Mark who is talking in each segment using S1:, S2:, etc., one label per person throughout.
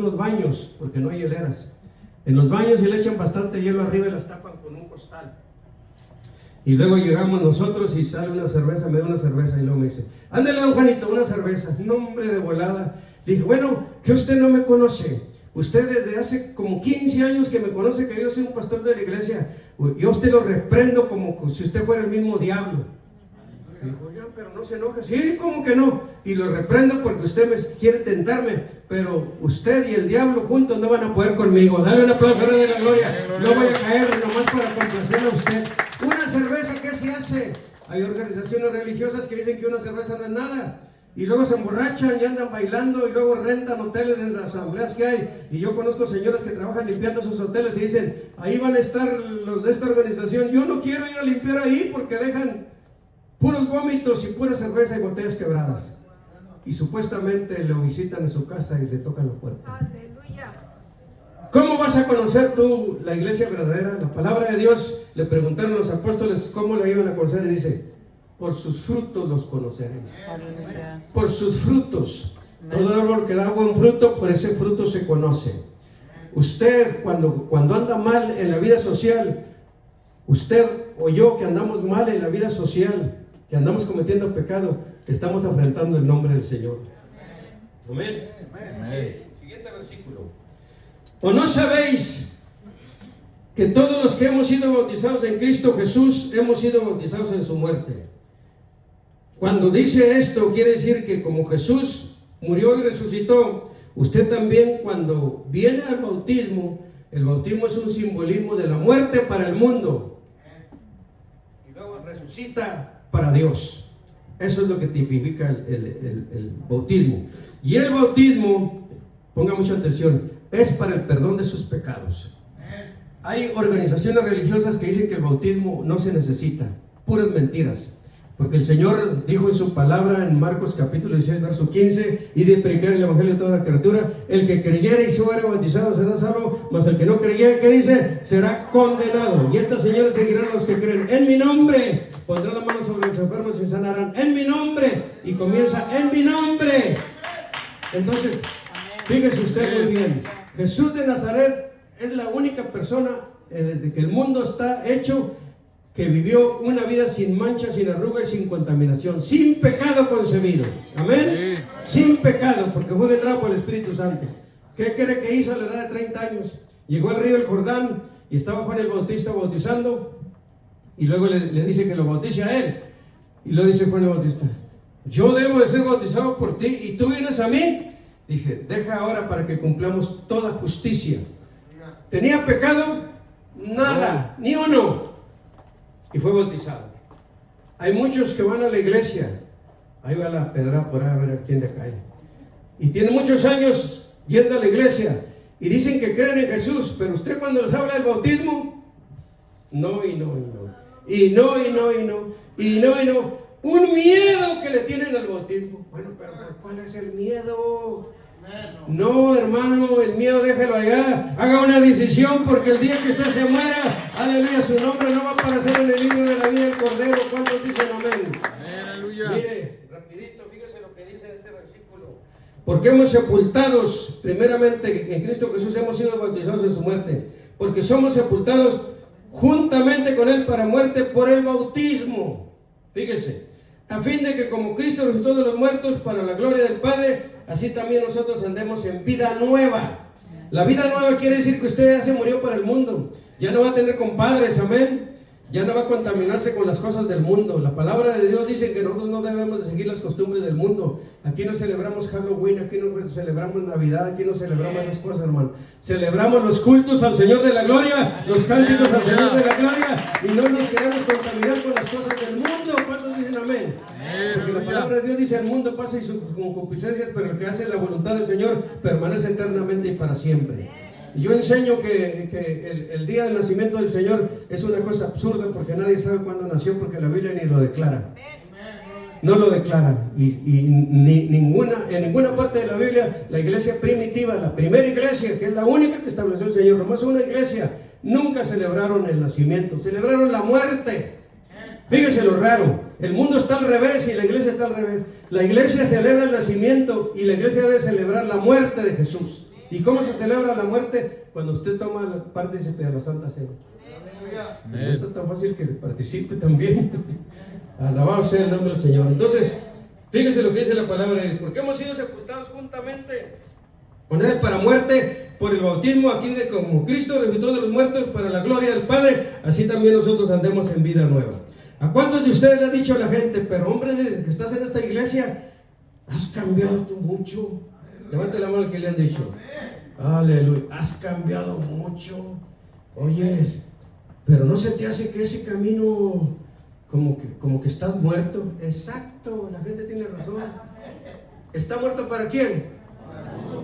S1: Los baños, porque no hay hieleras. En los baños y le echan bastante hielo arriba y las tapan con un costal. Y luego llegamos nosotros y sale una cerveza, me da una cerveza y luego me dice, ándale, don Juanito, una cerveza. Nombre de volada. Le dije, bueno, que usted no me conoce. Usted desde hace como 15 años que me conoce, que yo soy un pastor de la iglesia. Yo a usted lo reprendo como si usted fuera el mismo diablo. Dijo, ya, pero no se enoja. Sí, ¿cómo que no? Y lo reprendo porque usted me quiere tentarme, pero usted y el diablo juntos no van a poder conmigo. Dale un aplauso a de la gloria. No voy a caer nomás para complacerle a usted. Una cerveza, ¿qué se hace? Hay organizaciones religiosas que dicen que una cerveza no es nada. Y luego se emborrachan y andan bailando y luego rentan hoteles en las asambleas que hay. Y yo conozco señoras que trabajan limpiando sus hoteles y dicen, ahí van a estar los de esta organización. Yo no quiero ir a limpiar ahí porque dejan puros vómitos y pura cerveza y botellas quebradas. Y supuestamente lo visitan en su casa y le tocan la puerta. Aleluya. ¿Cómo vas a conocer tú la iglesia verdadera? La palabra de Dios, le preguntaron a los apóstoles cómo la iban a conocer y dice, por sus frutos los conoceréis. Aleluya. Por sus frutos. Todo árbol que da buen fruto, por ese fruto se conoce. Usted cuando anda mal en la vida social, usted o yo que andamos mal en la vida social, que andamos cometiendo pecado, estamos afrentando el nombre del Señor. Amén. Siguiente versículo. ¿O no sabéis que todos los que hemos sido bautizados en Cristo Jesús hemos sido bautizados en su muerte? Cuando dice esto, quiere decir que como Jesús murió y resucitó, usted también cuando viene al bautismo, el bautismo es un simbolismo de la muerte para el mundo y luego resucita para Dios. Eso es lo que tipifica el bautismo. Y el bautismo, ponga mucha atención, es para el perdón de sus pecados. Hay organizaciones religiosas que dicen que el bautismo no se necesita, puras mentiras. Porque el Señor dijo en su palabra en Marcos capítulo 16, verso 15, y de predicar el evangelio a toda criatura, el que creyera y fuera bautizado será salvo, mas el que no creyera, ¿qué dice? Será condenado. Y estas señales seguirán a los que creen en mi nombre, pondrán la mano sobre los enfermos y sanarán en mi nombre, y comienza en mi nombre. Entonces, fíjese usted muy bien, Jesús de Nazaret es la única persona desde que el mundo está hecho que vivió una vida sin mancha, sin arruga y sin contaminación, sin pecado concebido. Amén. Sí. Sin pecado, porque fue generado por el Espíritu Santo. ¿Qué cree que hizo a la edad de 30 años? Llegó al río del Jordán y estaba Juan el Bautista bautizando, y luego le dice que lo bautice a él. Y luego dice Juan el Bautista, yo debo de ser bautizado por ti y tú vienes a mí. Dice, deja ahora para que cumplamos toda justicia. ¿Tenía pecado? Nada, ni uno. Y fue bautizado. Hay muchos que van a la iglesia, ahí va la pedra por ahí a ver a quién le cae, y tienen muchos años yendo a la iglesia y dicen que creen en Jesús, pero usted cuando les habla del bautismo, no y no y no, y no y no y no, y no y no, un miedo que le tienen al bautismo. Bueno, pero ¿cuál es el miedo? No, hermano, el miedo déjelo allá. Haga una decisión, porque el día que usted se muera, aleluya, su nombre no va a aparecer en el libro de la vida del Cordero. ¿Cuántos dicen amén? Aleluya. Mire, rapidito, fíjese lo que dice este versículo. Porque hemos sepultados, primeramente en Cristo Jesús, hemos sido bautizados en su muerte. Porque somos sepultados juntamente con Él para muerte por el bautismo. Fíjese, a fin de que como Cristo resucitó de los muertos para la gloria del Padre, así también nosotros andemos en vida nueva. La vida nueva quiere decir que usted ya se murió para el mundo. Ya no va a tener compadres, amén. Ya no va a contaminarse con las cosas del mundo. La palabra de Dios dice que nosotros no debemos de seguir las costumbres del mundo. Aquí no celebramos Halloween, aquí no celebramos Navidad, aquí no celebramos esas cosas, hermano. Celebramos los cultos al Señor de la gloria, los cánticos al Señor de la gloria, y no nos queremos contaminar con las cosas del mundo. ¿Cuántos dicen amén? Porque la palabra de Dios dice: el mundo pasa y sus concupiscencias, pero el que hace la voluntad del Señor permanece eternamente y para siempre. Y yo enseño que el día del nacimiento del Señor es una cosa absurda, porque nadie sabe cuándo nació, porque la Biblia ni lo declara. No lo declara. En ninguna parte de la Biblia, la iglesia primitiva, la primera iglesia, que es la única que estableció el Señor, nomás una iglesia, nunca celebraron el nacimiento, celebraron la muerte. Fíjese lo raro, el mundo está al revés y la iglesia está al revés. La iglesia celebra el nacimiento y la iglesia debe celebrar la muerte de Jesús. ¿Y cómo se celebra la muerte? Cuando usted toma partícipe de la Santa Cena. No está tan fácil que participe también. Alabado sea el nombre del Señor. Entonces, fíjese lo que dice la palabra de Dios. Porque hemos sido sepultados juntamente con Él para muerte por el bautismo, aquí de como Cristo resucitó de los muertos para la gloria del Padre, así también nosotros andemos en vida nueva. ¿A cuántos de ustedes le ha dicho la gente, pero hombre, desde que estás en esta iglesia, has cambiado tú mucho? Levante la mano que le han dicho. Aleluya, has cambiado mucho. Oyes, pero no se te hace que ese camino como que estás muerto. Exacto, la gente tiene razón. ¿Está muerto para quién?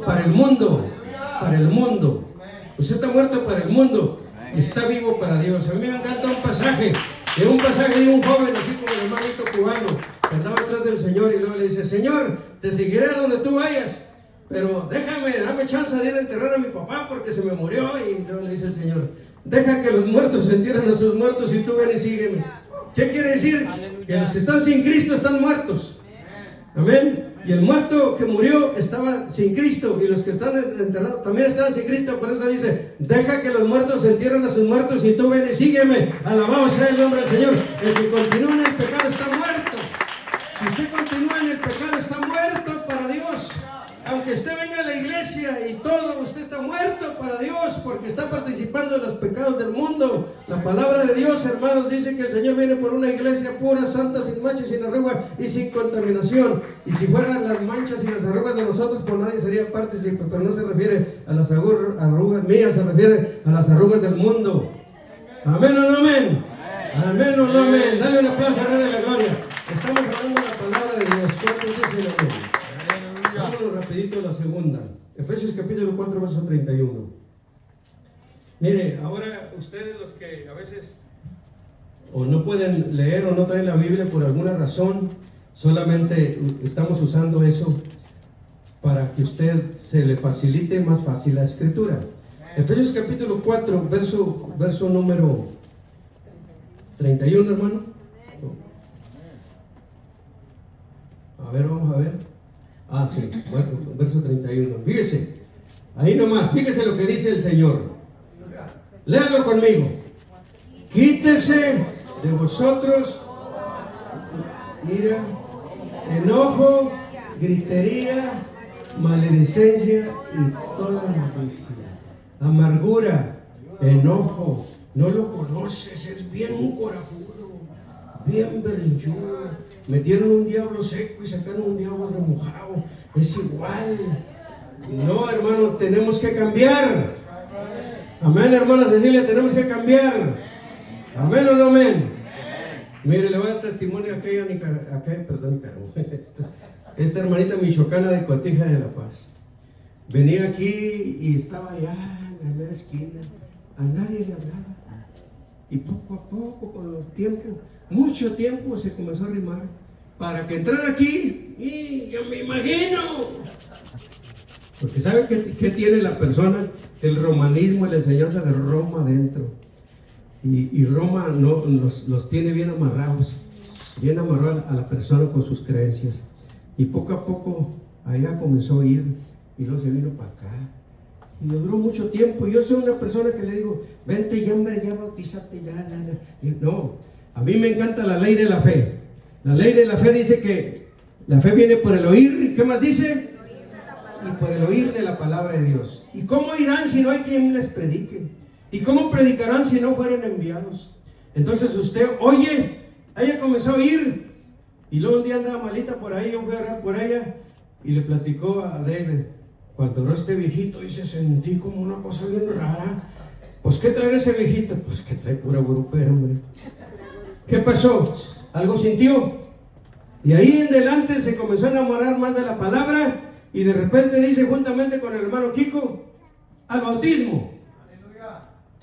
S1: Para el mundo. Para el mundo. Usted está muerto para el mundo y está vivo para Dios. A mí me encanta un pasaje de un joven, así como el hermanito cubano, que andaba atrás del Señor y luego le dice: Señor, te seguiré a donde tú vayas, pero dame chance de ir a enterrar a mi papá porque se me murió. Y luego le dice el Señor: deja que los muertos se entierren a sus muertos y tú ven y sígueme. ¿Qué quiere decir? Que los que están sin Cristo están muertos. Amén. Y el muerto que murió estaba sin Cristo, y los que están enterrados también estaban sin Cristo. Por eso dice: deja que los muertos se entierren a sus muertos y tú ven y sígueme. Alabado sea el nombre del Señor. El que continúa en el pecado está muerto. Si usted continúa en el pecado está muerto para Dios. Aunque usted venga a la iglesia y todo, usted está muerto para Dios, porque está participando en los pecados del mundo. La palabra de Dios, hermanos, dice que el Señor viene por una iglesia pura, santa, sin mancha, sin arruga y sin contaminación. Y si fueran las manchas y las arrugas de nosotros, pues nadie sería partícipe. Pero no se refiere a las arrugas mías, se refiere a las arrugas del mundo. Amén o no amén. Amén o no amén. Dale un aplauso al Rey de la Gloria. Estamos hablando de la palabra de Dios. ¿Cuántos dicen amén? Vámonos rapidito a la segunda. Efesios capítulo 4, verso 31. Mire, ahora ustedes, los que a veces o no pueden leer o no traen la Biblia por alguna razón, solamente estamos usando eso para que usted se le facilite más fácil la escritura. Efesios capítulo 4, verso número 31, hermano. A ver, vamos a ver. Ah, sí, bueno, verso 31. Fíjese, ahí nomás, fíjese lo que dice el Señor. Léalo conmigo. Quítese de vosotros ira, enojo, gritería, maledicencia y toda malicia. Amargura, enojo, no lo conoces, es bien corajudo, bien berrinchudo. Metieron un diablo seco y sacaron un diablo remojado. Es igual. No, hermano, tenemos que cambiar. Amén, hermana Cecilia, tenemos que cambiar. Amén o no amén. Mire, le voy a dar testimonio a esta hermanita michoacana de Cotija de La Paz. Venía aquí y estaba allá en la mera esquina. A nadie le hablaba. Y poco a poco, con los tiempos, mucho tiempo, se comenzó a arrimar para que entrara aquí. Y yo me imagino, porque ¿sabe qué tiene la persona? El romanismo y la enseñanza de Roma adentro. Y Roma no, los tiene bien amarrados a la persona con sus creencias. Y poco a poco allá comenzó a ir y luego se vino para acá. Y duró mucho tiempo. Yo soy una persona que le digo: vente ya, hombre, ya bautízate, ya. No, a mí me encanta la ley de la fe. La ley de la fe dice que la fe viene por el oír. ¿Qué más dice? Y por el oír de la palabra de Dios. ¿Y cómo irán si no hay quien les predique? ¿Y cómo predicarán si no fueren enviados? Entonces usted oye, ella comenzó a oír. Y luego un día andaba malita por ahí, yo fui a orar por ella y le platicó a David. Cuando oró este viejito, dice: sentí como una cosa bien rara. Pues, ¿qué trae ese viejito? Pues que trae pura grupera, hombre. ¿Qué pasó? Algo sintió. Y ahí en adelante se comenzó a enamorar más de la palabra. Y de repente dice, juntamente con el hermano Kiko, al bautismo.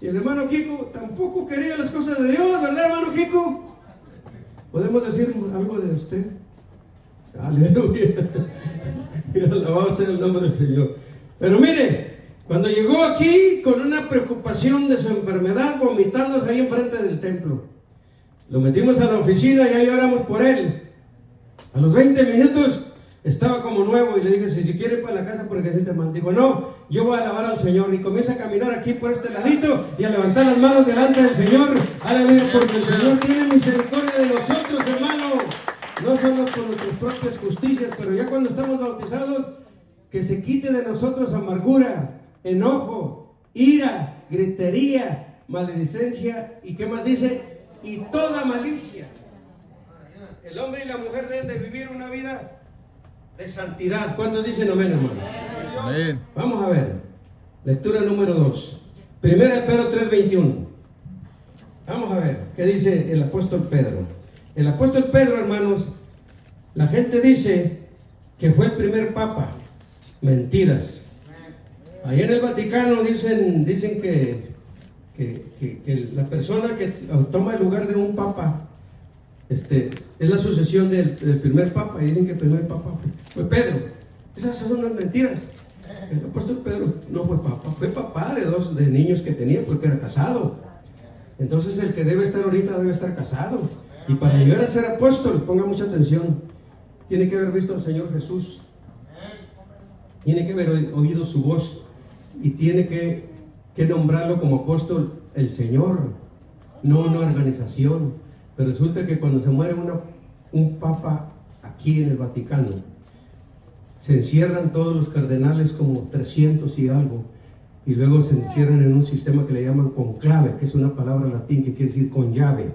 S1: Y el hermano Kiko tampoco quería las cosas de Dios, ¿verdad, hermano Kiko? ¿Podemos decir algo de usted? Aleluya. Alabado sea el nombre del Señor. Pero mire, cuando llegó aquí con una preocupación de su enfermedad, vomitándose ahí enfrente del templo, lo metimos a la oficina y ahí oramos por él. A los 20 minutos Estaba como nuevo y le dije, si quiere ir para la casa porque se siente mal. Digo, no, yo voy a alabar al Señor. Y comienza a caminar aquí por este ladito y a levantar las manos delante del Señor. Aleluya, porque el Señor tiene misericordia de nosotros, hermano. No solo por nuestras propias justicias, pero ya cuando estamos bautizados, que se quite de nosotros amargura, enojo, ira, gritería, maledicencia y ¿qué más dice? Y toda malicia. El hombre y la mujer deben de vivir una vida de santidad. ¿Cuántos dicen amén, hermano? Amén. Vamos a ver. Lectura número 2. Primera de Pedro 3:21. Vamos a ver qué dice el apóstol Pedro. El apóstol Pedro, hermanos, la gente dice que fue el primer papa. Mentiras. Allá en el Vaticano dicen que la persona que toma el lugar de un papa es la sucesión del primer papa, y dicen que el primer papa fue Pedro. Esas son las mentiras. El apóstol Pedro no fue papa, fue papá de dos niños que tenía porque era casado. Entonces el que debe estar ahorita debe estar casado. Y para llegar a ser apóstol, ponga mucha atención, tiene que haber visto al Señor Jesús, tiene que haber oído su voz y tiene que nombrarlo como apóstol el Señor, no una organización. Pero resulta que cuando se muere un papa aquí en el Vaticano, se encierran todos los cardenales, como 300 y algo, y luego se encierran en un sistema que le llaman conclave, que es una palabra latín que quiere decir con llave,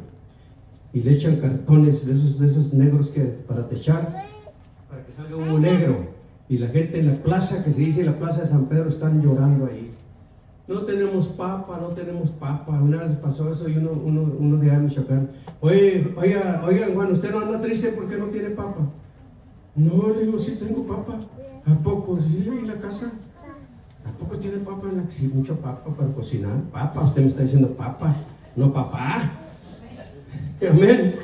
S1: y le echan cartones de esos negros para techar, para que salga humo negro, y la gente en la plaza, que se dice la plaza de San Pedro, están llorando ahí. No tenemos papa, no tenemos papa. Una vez pasó eso y uno de allá en Michoacán, oiga, Juan, ¿usted no anda triste porque no tiene papa? No, le digo, sí tengo papa. ¿A poco? Sí, ¿y la casa? ¿A poco tiene papa en la casa? Sí, mucha papa para cocinar. Papa, usted me está diciendo papa, no papá. Amén.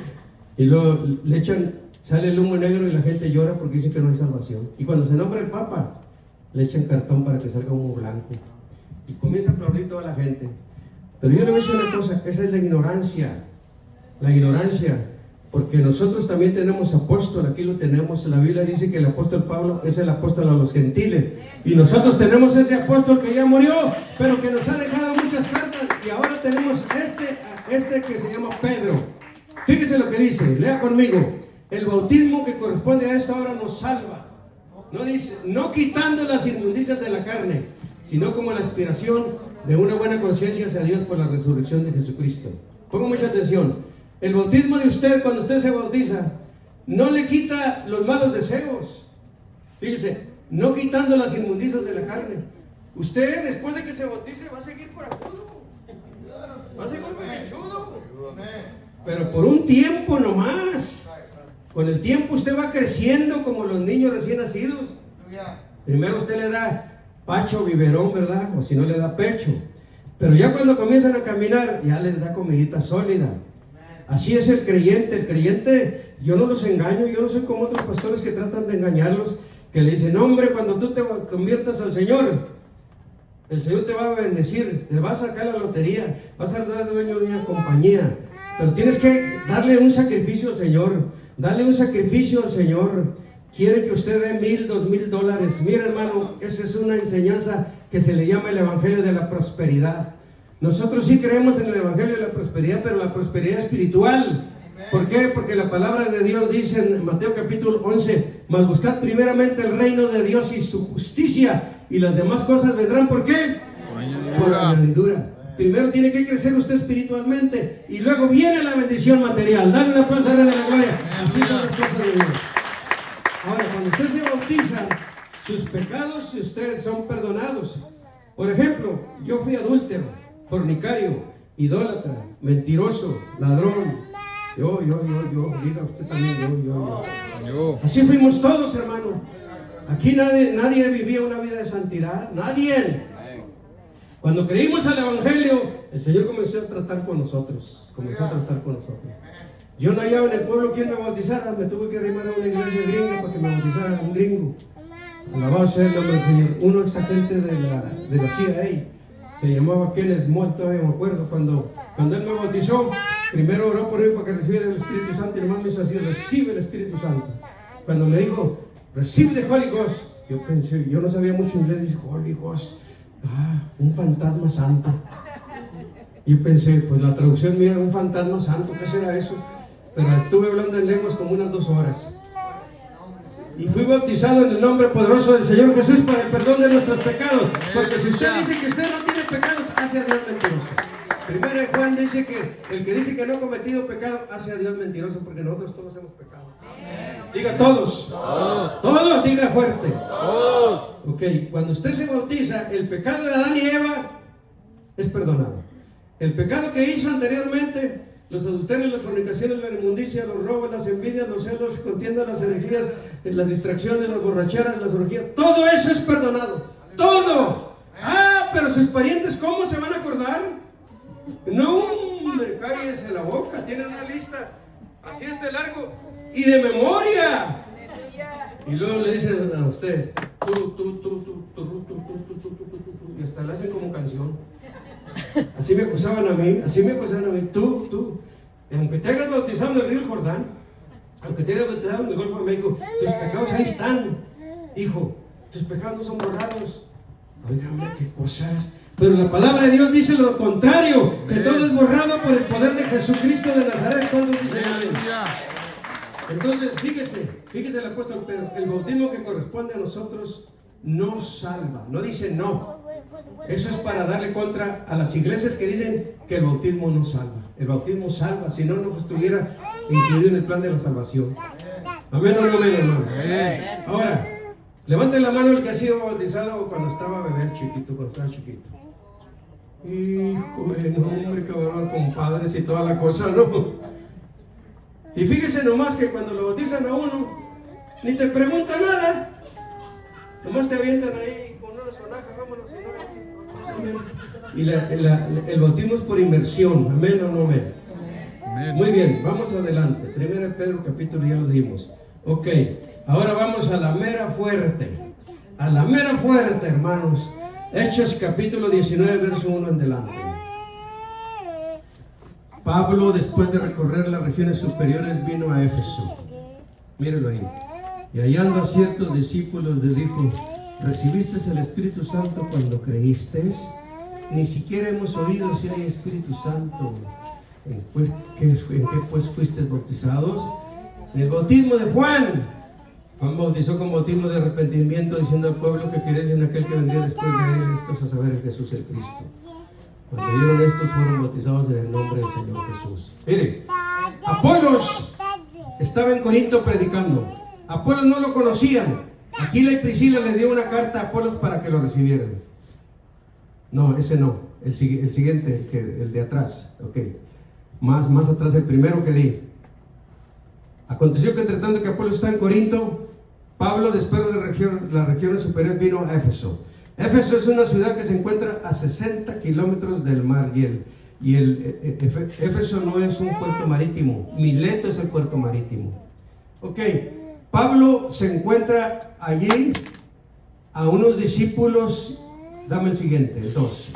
S1: Y luego le echan, sale el humo negro y la gente llora porque dicen que no hay salvación. Y cuando se nombra el papa, le echan cartón para que salga humo blanco. Y comienza a aplaudir toda la gente. Pero yo le voy a decir una cosa, esa es la ignorancia, porque nosotros también tenemos apóstol, aquí lo tenemos. La Biblia dice que el apóstol Pablo es el apóstol a los gentiles, y nosotros tenemos ese apóstol que ya murió, pero que nos ha dejado muchas cartas, y ahora tenemos este que se llama Pedro. Fíjese lo que dice, lea conmigo: el bautismo que corresponde a esta hora nos salva. No dice, no quitando las inmundicias de la carne, sino como la aspiración de una buena conciencia hacia Dios por la resurrección de Jesucristo. Ponga mucha atención. El bautismo de usted, cuando usted se bautiza, no le quita los malos deseos. Fíjese, no quitando las inmundicias de la carne. Usted, después de que se bautice, va a seguir corajudo, va a seguir berrinchudo, pero por un tiempo nomás. Con el tiempo usted va creciendo como los niños recién nacidos. Primero usted le da pacho, biberón, ¿verdad? O si no le da pecho. Pero ya cuando comienzan a caminar, ya les da comidita sólida. Así es el creyente, yo no los engaño, yo no soy como otros pastores que tratan de engañarlos, que le dicen, hombre, cuando tú te conviertas al Señor, el Señor te va a bendecir, te va a sacar la lotería, vas a ser dueño de una compañía, pero tienes que darle un sacrificio al Señor, darle un sacrificio al Señor. Quiere que usted dé $1,000, $2,000. Mira, hermano, esa es una enseñanza que se le llama el Evangelio de la Prosperidad. Nosotros sí creemos en el Evangelio de la Prosperidad, pero la prosperidad espiritual. ¿Por qué? Porque la palabra de Dios dice en Mateo capítulo 11, mas buscad primeramente el reino de Dios y su justicia, y las demás cosas vendrán. ¿Por qué? Por añadidura. Primero tiene que crecer usted espiritualmente, y luego viene la bendición material. Dale un aplauso a Rey de la Gloria. Así son las cosas de Dios. Ahora, cuando usted se bautiza, sus pecados de usted son perdonados. Por ejemplo, yo fui adúltero, fornicario, idólatra, mentiroso, ladrón. Yo, diga usted también, yo. Así fuimos todos, hermano. Aquí nadie vivía una vida de santidad, nadie. Cuando creímos al Evangelio, el Señor comenzó a tratar con nosotros. Yo no hallaba en el pueblo quien me bautizara, me tuve que arrimar a una iglesia gringa para que me bautizara un gringo. Alabado sea el nombre del Señor. Uno ex agente de la CIA, se llamaba Kenneth Small, todavía me acuerdo, cuando él me bautizó, primero oró por mí para que recibiera el Espíritu Santo, y nomás me hizo así: recibe el Espíritu Santo. Cuando me dijo, Receive the Holy Ghost. Yo pensé, yo no sabía mucho inglés, dice Holy Ghost, un fantasma santo. Y yo pensé, pues la traducción mía, un fantasma santo, ¿qué será eso? Pero estuve hablando en lenguas como unas 2 horas. Y fui bautizado en el nombre poderoso del Señor Jesús para el perdón de nuestros pecados. Porque si usted dice que usted no tiene pecados, hace a Dios mentiroso. Primero Juan dice que el que dice que no ha cometido pecado, hace a Dios mentiroso, porque nosotros todos hemos pecado. Diga todos. Todos, diga fuerte. Todos. Ok, cuando usted se bautiza, el pecado de Adán y Eva es perdonado. El pecado que hizo anteriormente, los adulterios, las fornicaciones, la inmundicia, los robos, las envidias, los celos, las contiendas, las herejías, las distracciones, las borracheras, las orgías, todo eso es perdonado. Todo. Pero sus parientes, ¿cómo se van a acordar? No, hombre, cállese la boca. Tienen una lista así largo y de memoria. Y luego le dicen a usted, tú, y hasta le hacen como canción. Así me acusaban a mí, tú. Aunque te hayas bautizado en el río Jordán, aunque te hayas bautizado en el Golfo de México, tus pecados ahí están, hijo. Tus pecados no son borrados. Oigan, qué cosas. Pero la palabra de Dios dice lo contrario, que todo es borrado por el poder de Jesucristo de Nazaret. ¿Cuántos dicen amén? Entonces, fíjese el apóstol Pedro, el bautismo que corresponde a nosotros no salva, no dice no. Eso es para darle contra a las iglesias que dicen que el bautismo no salva. El bautismo salva, si no, no estuviera incluido en el plan de la salvación. Amén o no amén, hermano. Ahora, levante la mano el que ha sido bautizado cuando estaba bebé chiquito, cuando estaba chiquito. Hijo de hombre, cabrón, con padres y toda la cosa, ¿no? Y fíjese nomás que cuando lo bautizan a uno, ni te pregunta nada. Nomás te avientan ahí con una sonaja, vámonos. Y el bautismo es por inmersión. Amén o no amén. Muy bien, vamos adelante. 1 Pedro capítulo, ya lo dimos. Ok, ahora vamos a la mera fuerte. A la mera fuerte, hermanos. Hechos capítulo 19, verso 1 en adelante. Pablo, después de recorrer las regiones superiores, vino a Éfeso. Míralo ahí. Y hallando a ciertos discípulos, les dijo: ¿recibiste el Espíritu Santo cuando creíste? Ni siquiera hemos oído si hay Espíritu Santo. ¿En qué pues fuisteis bautizados? En el bautismo de Juan. Juan bautizó con bautismo de arrepentimiento, diciendo al pueblo que queréis en aquel que vendría después de él, estos a saber en Jesús el Cristo. Cuando vieron estos, fueron bautizados en el nombre del Señor Jesús. Mire, Apolos estaba en Corinto predicando. Apolos no lo conocían. Aquila y Priscila le dio una carta a Apolos para que lo recibieran. No, ese no. El siguiente, el de atrás. Ok. Más atrás, el primero que di. Aconteció que entre tanto que Apolos está en Corinto, Pablo, después de las regiones superiores, vino a Éfeso. Éfeso es una ciudad que se encuentra a 60 kilómetros del mar, y Éfeso no es un puerto marítimo. Mileto es el puerto marítimo. Ok, Pablo se encuentra allí a unos discípulos. Dame el siguiente, 2.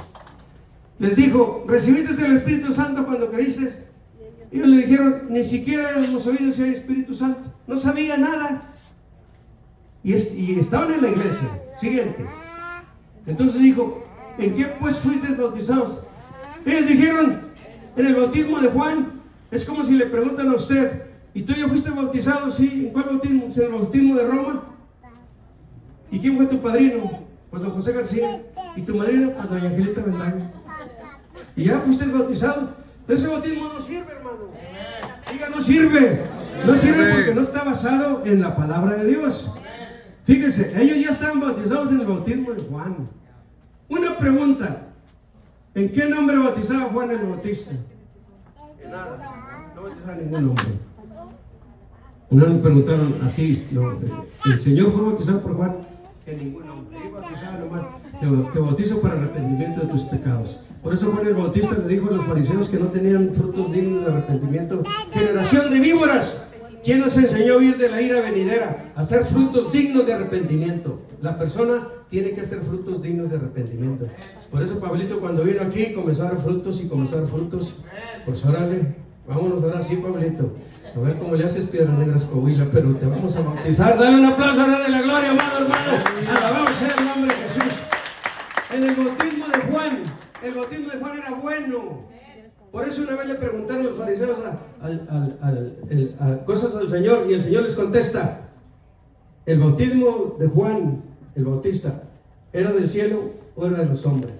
S1: Les dijo: ¿recibiste el Espíritu Santo cuando creíste? Ellos le dijeron: ni siquiera hemos oído si hay Espíritu Santo. No sabía nada. Y estaban en la iglesia. Siguiente. Entonces dijo: ¿en qué pues fuisteis bautizados? Ellos dijeron: en el bautismo de Juan. Es como si le preguntan a usted: ¿y tú ya fuiste bautizado? Sí. ¿En cuál bautismo? ¿En el bautismo de Roma? ¿Y quién fue tu padrino? Pues don José García. ¿Y tu madrina? Pues doña Angelita Vendaño. ¿Y ya fuiste bautizado? Pero ese bautismo no sirve, hermano. Diga, no sirve. No sirve porque no está basado en la palabra de Dios. Fíjese, ellos ya estaban bautizados en el bautismo de Juan. Una pregunta: ¿en qué nombre bautizaba Juan el Bautista? En nada, no bautizaba ningún nombre. Una vez me preguntaron así: no, ¿el Señor fue bautizado por Juan? En ningún nombre. Él bautizaba nomás: te bautizo para arrepentimiento de tus pecados. Por eso Juan el Bautista le dijo a los fariseos que no tenían frutos dignos de arrepentimiento: generación de víboras, ¿quién nos enseñó a huir de la ira venidera? A hacer frutos dignos de arrepentimiento. La persona tiene que hacer frutos dignos de arrepentimiento. Por eso Pablito, cuando vino aquí, comenzó a dar frutos y comenzó a dar frutos. Pues órale, vámonos ahora sí, Pablito. A ver cómo le haces Piedras Negras, Coahuila, pero te vamos a bautizar. Dale un aplauso a de la gloria, amado hermano. Alabado sea el nombre de Jesús. En el bautismo de Juan, el bautismo de Juan era bueno. Por eso una vez le preguntaron los fariseos cosas al Señor, y el Señor les contesta: el bautismo de Juan el Bautista, ¿era del cielo o era de los hombres?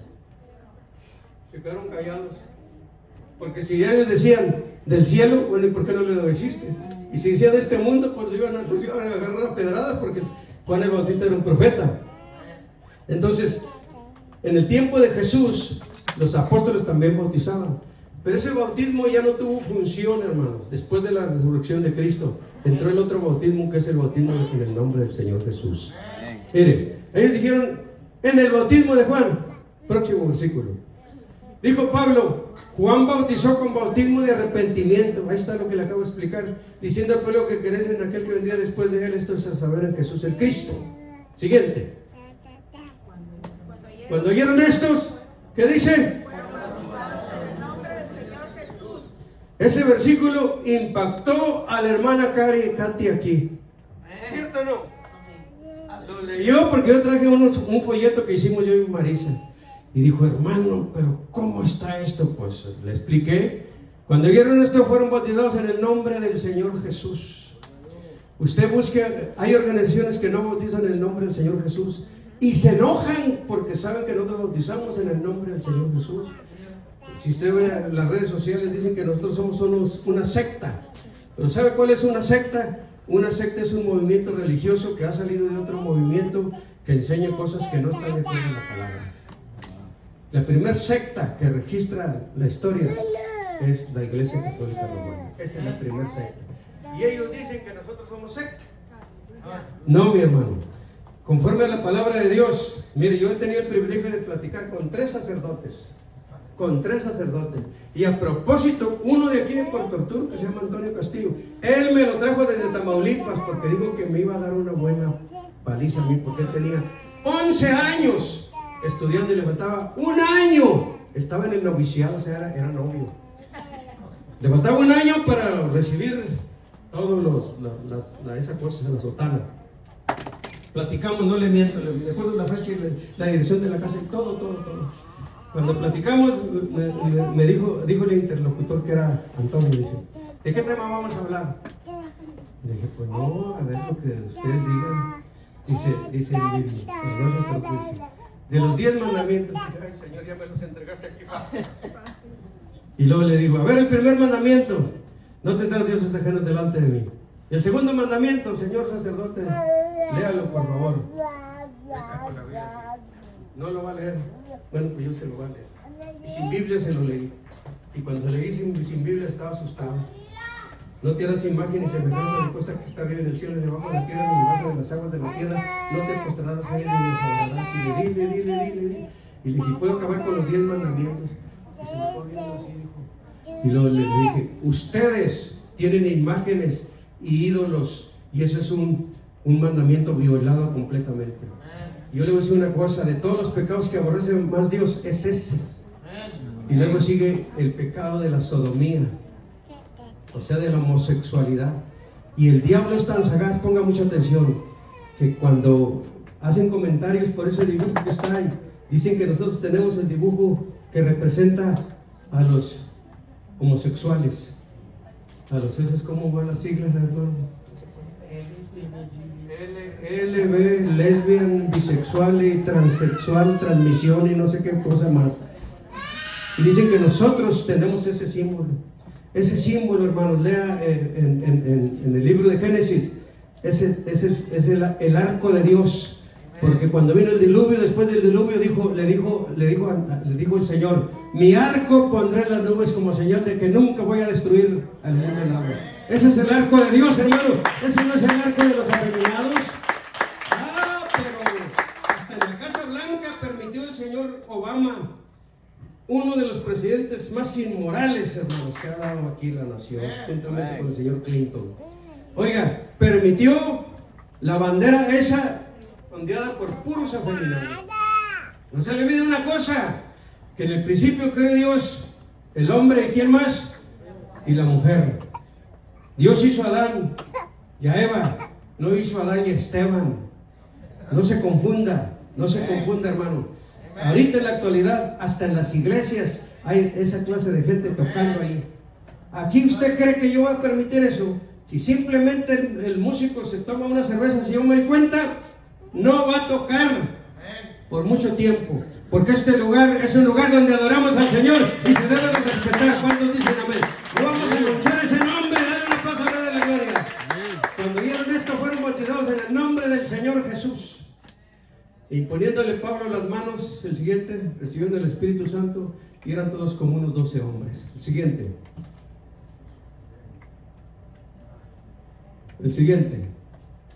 S1: Se quedaron callados. Porque si ellos decían del cielo, bueno, ¿y por qué no le obedeciste? Y si decía de este mundo, pues le iban a agarrar a pedradas, porque Juan el Bautista era un profeta. Entonces, en el tiempo de Jesús, los apóstoles también bautizaban. Pero ese bautismo ya no tuvo función, hermanos. Después de la resurrección de Cristo, entró el otro bautismo, que es el bautismo en el nombre del Señor Jesús. Mire, ellos dijeron, en el bautismo de Juan, próximo versículo, dijo Pablo, Juan bautizó con bautismo de arrepentimiento. Ahí está lo que le acabo de explicar, diciendo al pueblo que querés en aquel que vendría después de él, esto es a saber en Jesús el Cristo. Siguiente. Cuando oyeron estos, ¿qué dice? Ese versículo impactó a la hermana Katy aquí. ¿Cierto o no? Lo leyó porque yo traje un folleto que hicimos yo y Marisa. Y dijo, hermano, pero ¿cómo está esto? Pues le expliqué. Cuando oyeron esto, fueron bautizados en el nombre del Señor Jesús. Usted busque, hay organizaciones que no bautizan en el nombre del Señor Jesús y se enojan porque saben que nosotros bautizamos en el nombre del Señor Jesús. Si usted ve las redes sociales, dicen que nosotros somos una secta. Pero ¿sabe cuál es una secta? Una secta es un movimiento religioso que ha salido de otro movimiento que enseña cosas que no están de acuerdo en la palabra. La primera secta que registra la historia es la Iglesia Católica Romana. Esa es la primera secta. Y ellos dicen que nosotros somos secta. No, mi hermano. Conforme a la palabra de Dios, mire, yo he tenido el privilegio de platicar con tres sacerdotes. Y a propósito, uno de aquí de Puerto Arturo, que se llama Antonio Castillo, él me lo trajo desde Tamaulipas porque dijo que me iba a dar una buena paliza a mí, porque él tenía 11 años estudiando y le faltaba un año. Estaba en el noviciado, o sea, era novio. Le faltaba un año para recibir todos esa cosa, la sotana. Platicamos, no le miento, le acuerdo la fecha y la dirección de la casa y todo. Cuando platicamos, me dijo el interlocutor, que era Antonio, dice, ¿de qué tema vamos a hablar? Le dije, pues no, a ver lo que ustedes digan. Dice el dice, de los 10 mandamientos. Dije, ay Señor, ya me los entregaste aquí. Y luego le digo, a ver, el primer mandamiento, no tendrás dioses ajenos delante de mí. Y el segundo mandamiento, señor sacerdote, léalo por favor. No lo va a leer. Bueno, pues yo se lo voy a leer. Y sin Biblia se lo leí. Y cuando leí sin Biblia estaba asustado. No te harás imagen y semejanza de cosa que está arriba en el cielo, ni debajo de la tierra, ni debajo de las aguas de la tierra. No te postrarás a ella ni les adorarás. Y le di. Y le dije, ¿puedo acabar con los 10 mandamientos? Y se me fue viendo así, dijo. Y luego le dije, ustedes tienen imágenes y ídolos, y ese es un mandamiento violado completamente. Yo le voy a decir una cosa, de todos los pecados que aborrece más Dios es ese. Y luego sigue el pecado de la sodomía, o sea, de la homosexualidad. Y el diablo es tan sagaz, ponga mucha atención, que cuando hacen comentarios por ese dibujo que está ahí, dicen que nosotros tenemos el dibujo que representa a los homosexuales. A los esos, ¿cómo van las siglas, hermano? LB, lesbian, bisexual y transexual, transmisión y no sé qué cosa más. Y dicen que nosotros tenemos ese símbolo. Ese símbolo, hermanos, lea en el libro de Génesis. Ese es el arco de Dios. Porque cuando vino el diluvio, después del diluvio le dijo el Señor, mi arco pondré en las nubes como señal de que nunca voy a destruir al mundo en agua. Ese es el arco de Dios, hermano. Ese no es el arco de los afeminados. Pero hasta en la Casa Blanca permitió el señor Obama, uno de los presidentes más inmorales, hermanos, que ha dado aquí la nación, juntamente con el señor Clinton. Oiga, permitió la bandera esa ondeada por puros afeminados. No se le olvide una cosa, que en el principio creó Dios el hombre y ¿quién más? Y la mujer. Dios hizo a Adán y a Eva, no hizo a Adán y a Esteban. No se confunda, no se confunda, hermano. Ahorita en la actualidad, hasta en las iglesias hay esa clase de gente tocando ahí. ¿Aquí usted cree que yo voy a permitir eso? Si simplemente el músico se toma una cerveza, si yo me doy cuenta, no va a tocar por mucho tiempo, porque este lugar es un lugar donde adoramos al Señor y se debe de respetar. ¿Cuántos dicen amén? No vamos a manchar ese nombre, dale un aplauso a Dios de la gloria. Cuando vieron esto fueron bautizados en el nombre del Señor Jesús. Y poniéndole Pablo las manos, el siguiente, recibieron el Espíritu Santo y eran todos como unos 12 hombres. El siguiente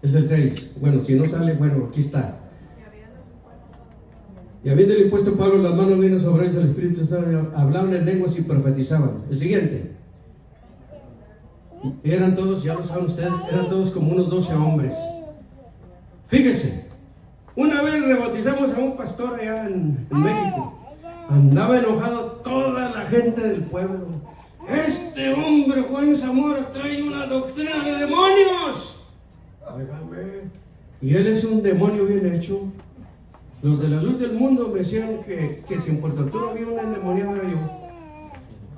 S1: es el 6. Bueno, si no sale, bueno, aquí está. Y habiéndole impuesto Pablo las manos, vino sobre ellos el Espíritu Santo, hablaban en lenguas y profetizaban. El siguiente. Eran todos, ya lo saben ustedes, eran todos como unos 12 hombres. Fíjese, una vez rebautizamos a un pastor allá en México. Andaba enojado toda la gente del pueblo. Este hombre, Juan Zamora, trae una doctrina de demonios. Óigame. Y él es un demonio bien hecho. Los de la luz del mundo me decían que si en Puerto Arturo había un endemoniado era yo.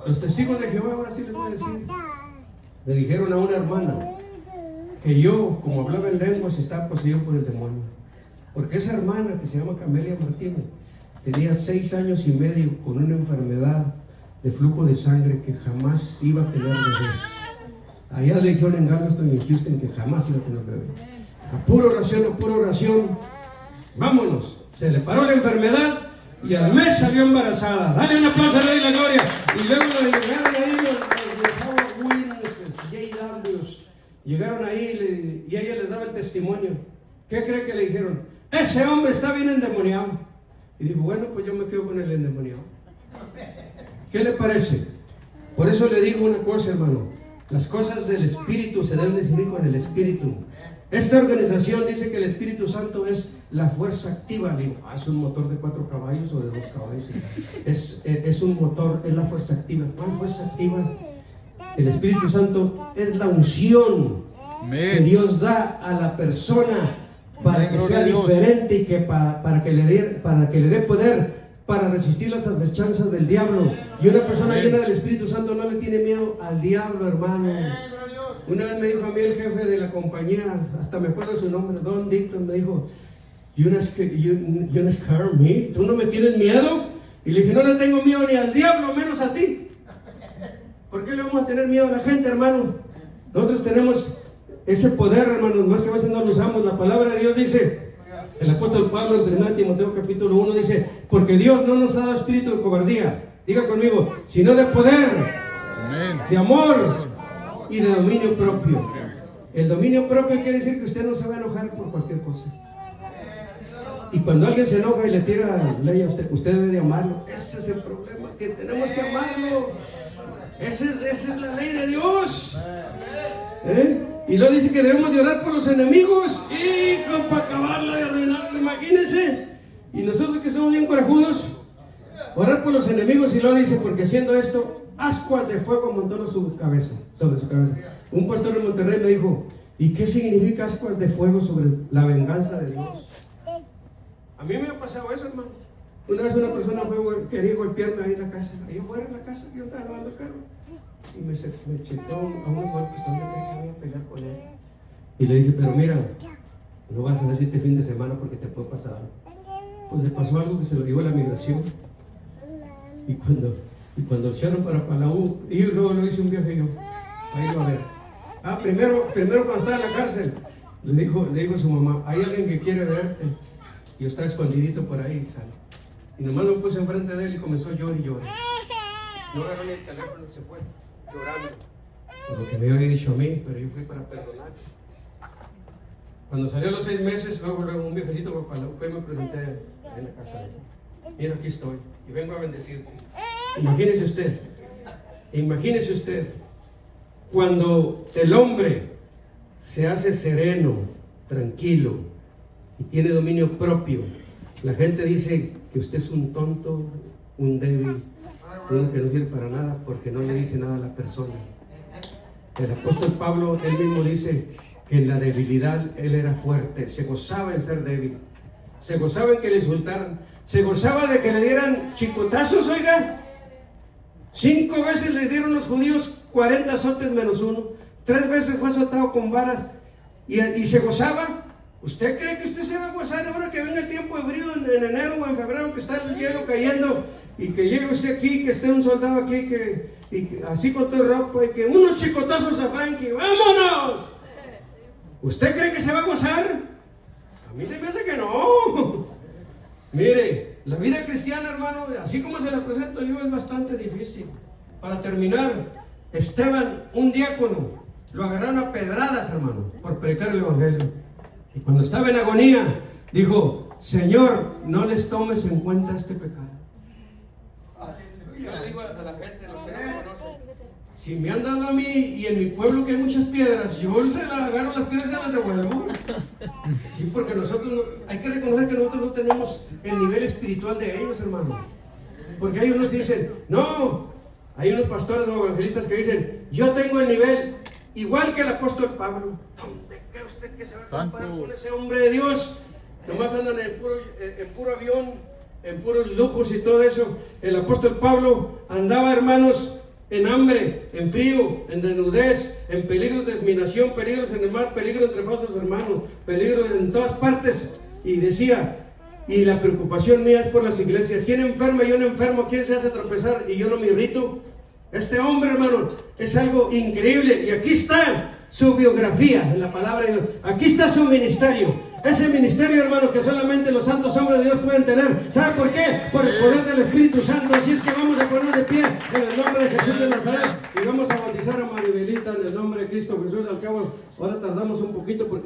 S1: Los testigos de Jehová, ahora sí les voy a decir, le dijeron a una hermana que yo, como hablaba en lenguas, estaba poseído por el demonio. Porque esa hermana, que se llama Camelia Martínez, tenía 6 años y medio con una enfermedad de flujo de sangre que jamás iba a tener bebés. Allá le dijeron en Galveston y en Houston que jamás iba a tener bebés. A pura oración, vámonos. Se le paró la enfermedad y al mes salió embarazada. Dale un aplauso a Dios y la gloria. Y luego llegaron ahí los Witnesses, JWs. Llegaron ahí y ella les daba el testimonio. ¿Qué cree que le dijeron? Ese hombre está bien endemoniado. Y dijo, bueno, pues yo me quedo con el endemoniado. ¿Qué le parece? Por eso le digo una cosa, hermano. Las cosas del Espíritu se deben decidir con el Espíritu. Esta organización dice que el Espíritu Santo es la fuerza activa. Le digo, ¿es un motor de 4 caballos o de 2 caballos? Es un motor, es la fuerza activa. ¿Cuál fuerza activa? El Espíritu Santo es la unción que Dios da a la persona para que sea diferente y que para que le dé poder para resistir las acechanzas del diablo. Y una persona llena del Espíritu Santo no le tiene miedo al diablo, hermano. Una vez me dijo a mí el jefe de la compañía, hasta me acuerdo de su nombre, Don Dicton, me dijo, you not scare me? ¿Tú no me tienes miedo? Y le dije, no le tengo miedo ni al diablo, menos a ti. ¿Por qué le vamos a tener miedo a la gente, hermanos? Nosotros tenemos ese poder, hermanos, más que a veces no lo usamos. La palabra de Dios dice, el apóstol Pablo en 1 Timoteo capítulo 1 dice, porque Dios no nos ha dado espíritu de cobardía, diga conmigo, sino de poder, de amor y de dominio propio. El dominio propio quiere decir que usted no se va a enojar por cualquier cosa. Y cuando alguien se enoja y le tira ley a usted, usted debe de amarlo. Ese es el problema, que tenemos que amarlo. Esa es la ley de Dios. Y luego dice que debemos de orar por los enemigos. Hijo, para acabarla de arruinarla, imagínense. Y nosotros que somos bien corajudos, orar por los enemigos. Y luego dice, porque haciendo esto, ascuas de fuego montó sobre su cabeza. Un pastor en Monterrey me dijo, ¿y qué significa ascuas de fuego sobre la venganza de Dios? A mí me ha pasado eso, hermano. Una vez una persona quería golpearme ahí en la casa, ahí afuera en la casa, yo estaba lavando el carro. Y me chetó a unos golpes, donde creí que voy a pelear con él. Y le dije, pero mira, no vas a salir este fin de semana porque te puede pasar algo. Pues le pasó algo que se lo llevó a la migración. Y cuando echaron para Palau, y luego lo hice un viaje yo, para irlo a ver. Primero cuando estaba en la cárcel, le dijo a su mamá, hay alguien que quiere verte. Y yo estaba escondidito por ahí, ¿sabes? Y nomás me puse enfrente de él y comenzó a llorar y llorar. No agarró ni el teléfono y se fue, llorando. Por lo que me había dicho a mí, pero yo fui para perdonar. Cuando salió a los 6 meses, luego un viejecito para Palau, me presenté en la casa de él. Mira, aquí estoy y vengo a bendecirte. Imagínese usted, cuando el hombre se hace sereno, tranquilo y tiene dominio propio, la gente dice que usted es un tonto, un débil, uno que no sirve para nada porque no le dice nada a la persona. El apóstol Pablo, él mismo dice que en la debilidad él era fuerte, se gozaba en ser débil, se gozaba en que le insultaran, se gozaba de que le dieran chicotazos, oiga. 5 veces le dieron los judíos 40 azotes menos 1, 3 veces fue azotado con varas y se gozaba. ¿Usted cree que usted se va a gozar ahora que venga el tiempo de frío en enero o en febrero, que está el hielo cayendo y que llegue usted aquí, que esté un soldado aquí, y así con toda ropa y que unos chicotazos a Frankie, ¡vámonos! ¿Usted cree que se va a gozar? A mí se me hace que no. Mire, la vida cristiana, hermano, así como se la presento yo, es bastante difícil. Para terminar, Esteban, un diácono, lo agarraron a pedradas, hermano, por predicar el evangelio. Y cuando estaba en agonía, dijo: Señor, no les tomes en cuenta este pecado. Aleluya. Yo le digo a la gente, los que no me conocen, si me han dado a mí y en mi pueblo que hay muchas piedras, yo se las agarro las piedras y se las devuelvo. Sí, porque nosotros hay que reconocer que nosotros no tenemos el nivel espiritual de ellos, hermano. Porque hay unos dicen, no, hay unos pastores o evangelistas que dicen, yo tengo el nivel igual que el apóstol Pablo. ¿Dónde cree usted que se va a comparar con ese hombre de Dios? Nomás andan en puro avión, en puros lujos y todo eso. El apóstol Pablo andaba, hermanos, en hambre, en frío, en desnudez, en peligros de desminación, peligros en el mar, peligros entre falsos hermanos, peligros en todas partes. Y decía, y la preocupación mía es por las iglesias. ¿Quién enferma? Yo no enfermo. ¿Quién se hace tropezar? Y yo no me irrito. Este hombre, hermano, es algo increíble. Y aquí está su biografía en la palabra de Dios. Aquí está su ministerio. Ese ministerio, hermano, que solamente los santos hombres de Dios pueden tener. ¿Sabe por qué? Por el poder del Espíritu Santo. Así es que vamos a poner de pie en el nombre de Jesús de Nazaret y vamos a bautizar a Maribelita en el nombre de Cristo Jesús. Al cabo, ahora tardamos un poquito porque